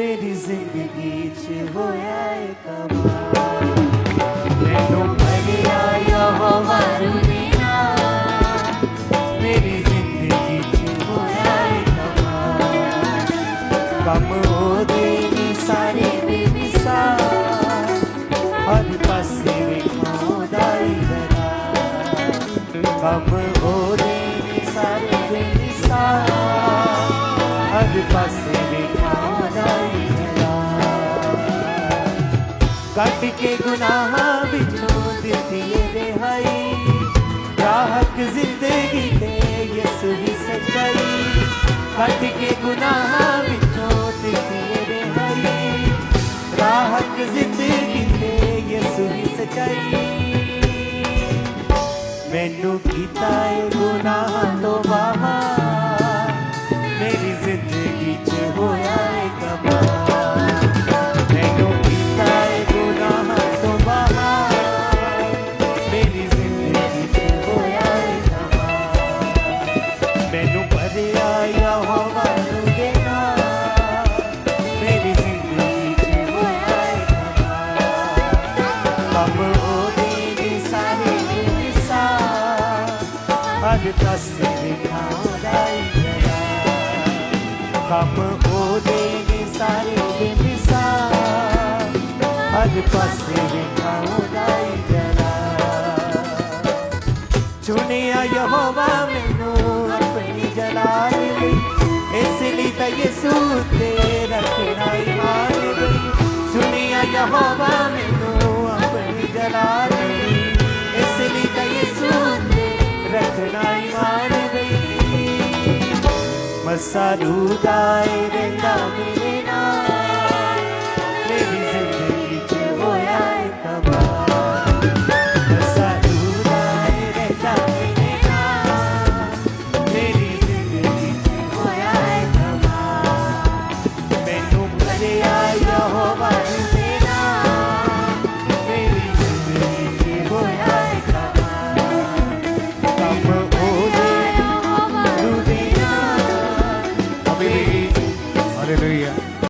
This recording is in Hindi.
मेरी जिंदगी च होया है कमाल मैनू मरिया यहोवा रूना मेरी जिंदगी च होया है कमाल कम ओदे नी सारे बेमिसाल हर पासे वेखां ओदा ही दलाल कम ओदे नी सारे बेमिसाल हर पासे कट के गुनाह विचों दिती रिहाई राहक जिंदगी दे यसु ही सच्चाई कट के गुनाह विचों दिती रिहाई राहक जिंदगी दे यसु ही सच्चाई मैनू कीता है गुनाह तो बाहर मेरी जिंदगी च होया है कमाल कम ओदे ने सारे बेमिसाल हर पासे वेखां ओदा ही दलाल चुनिया यहोवा मैनू अपनी जलाल लई इसलिए तां यसू ते रखना ईमान लई चुनिया यहोवा मैनू अपनी जलाल लई इसलिए तां यसू ते रखना ईमान लई मसारू दाए रेंदा मेरे नाल